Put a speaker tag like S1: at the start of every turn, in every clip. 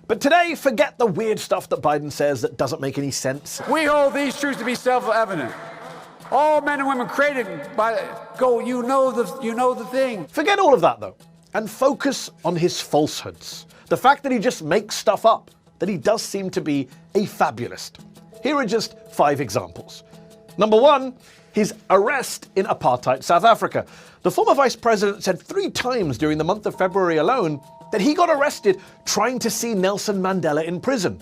S1: But today, forget the weird stuff that Biden says that doesn't make any sense.
S2: We hold these truths to be self-evident. All men and women created by you know the thing.
S1: Forget all of that, though, and focus on his falsehoods. The fact that he just makes stuff up, that he does seem to be a fabulist. Here are just 5 examples. Number 1, his arrest in apartheid South Africa. The former vice president said 3 times during the month of February alone that he got arrested trying to see Nelson Mandela in prison.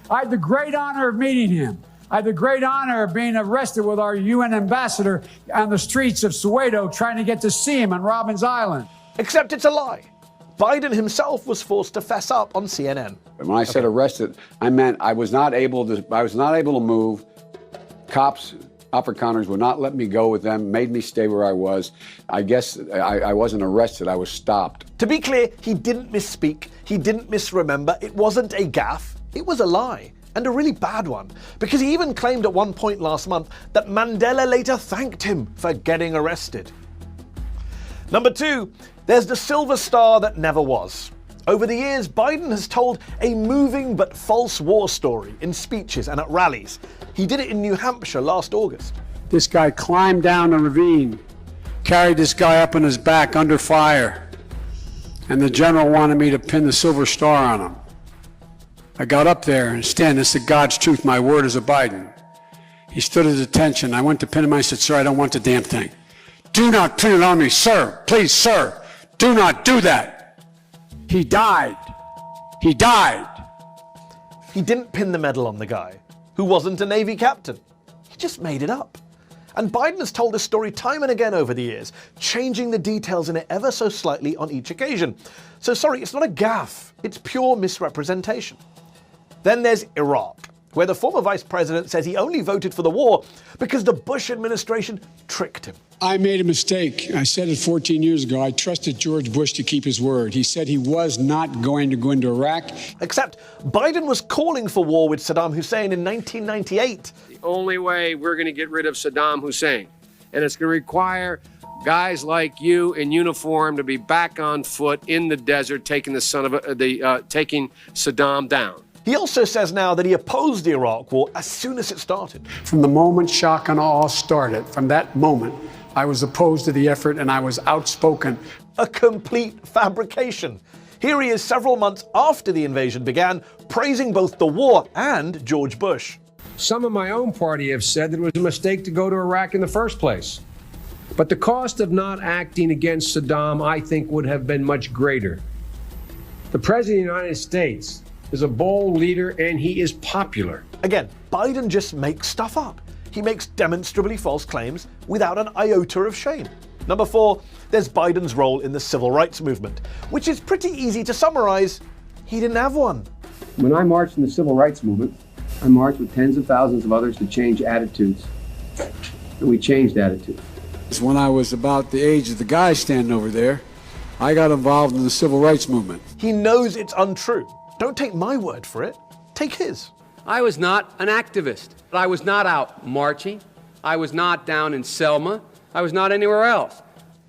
S2: I had the great honor of meeting him. I had the great honor of being arrested with our UN ambassador on the streets of Soweto trying to get to see him on Robbins Island.
S1: Except it's a lie. Biden himself was forced to fess up on CNN.
S3: When I said arrested, I meant I was not able to move. Cops, upper counters would not let me go with them, made me stay where I was. I guess I wasn't arrested, I was stopped.
S1: To be clear, he didn't misspeak, he didn't misremember, it wasn't a gaffe, it was a lie. And a really bad one, because he even claimed at one point last month that Mandela later thanked him for getting arrested. Number 2, there's the silver star that never was. Over the years, Biden has told a moving but false war story in speeches and at rallies. He did it in New Hampshire last August.
S2: This guy climbed down a ravine, carried this guy up on his back under fire, and the general wanted me to pin the silver star on him. I got up there and stand. This is God's truth. My word is a Biden. He stood at attention. I went to pin him. I said, "Sir, I don't want the damn thing. Do not pin it on me, sir. Please, sir. Do not do that." He died. He died.
S1: He didn't pin the medal on the guy, who wasn't a Navy captain. He just made it up. And Biden has told this story time and again over the years, changing the details in it ever so slightly on each occasion. So sorry, it's not a gaffe. It's pure misrepresentation. Then there's Iraq, where the former vice president says he only voted for the war because the Bush administration tricked him.
S2: I made a mistake. I said it 14 years ago. I trusted George Bush to keep his word. He said he was not going to go into Iraq.
S1: Except Biden was calling for war with Saddam Hussein in 1998.
S4: The only way we're going to get rid of Saddam Hussein, and it's going to require guys like you in uniform to be back on foot in the desert taking taking Saddam down.
S1: He also says now that he opposed the Iraq war as soon as it started.
S2: From the moment shock and awe started, from that moment, I was opposed to the effort and I was outspoken.
S1: A complete fabrication. Here he is several months after the invasion began, praising both the war and George Bush.
S4: Some of my own party have said that it was a mistake to go to Iraq in the first place. But the cost of not acting against Saddam, I think, would have been much greater. The President of the United States is a bold leader and he is popular.
S1: Again, Biden just makes stuff up. He makes demonstrably false claims without an iota of shame. Number 4, there's Biden's role in the civil rights movement, which is pretty easy to summarize. He didn't have one.
S5: When I marched in the civil rights movement, I marched with tens of thousands of others to change attitudes. And we changed attitudes.
S2: When I was about the age of the guy standing over there, I got involved in the civil rights movement.
S1: He knows it's untrue. Don't take my word for it. Take his.
S6: I was not an activist. I was not out marching. I was not down in Selma. I was not anywhere else.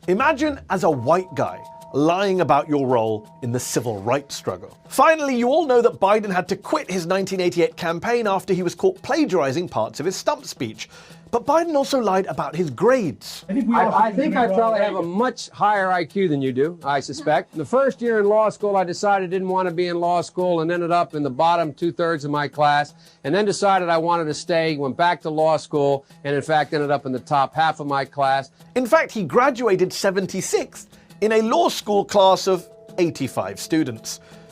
S1: Imagine as a white guy lying about your role in the civil rights struggle. Finally, you all know that Biden had to quit his 1988 campaign after he was caught plagiarizing parts of his stump speech. But Biden also lied about his grades.
S4: I think I probably have a much higher IQ than you do, I suspect. The first year in law school, I decided I didn't want to be in law school and ended up in the bottom 2/3 of my class, and then decided I wanted to stay, went back to law school, and in fact ended up in the top half of my class.
S1: In fact, he graduated 76th in a law school class of 85 students.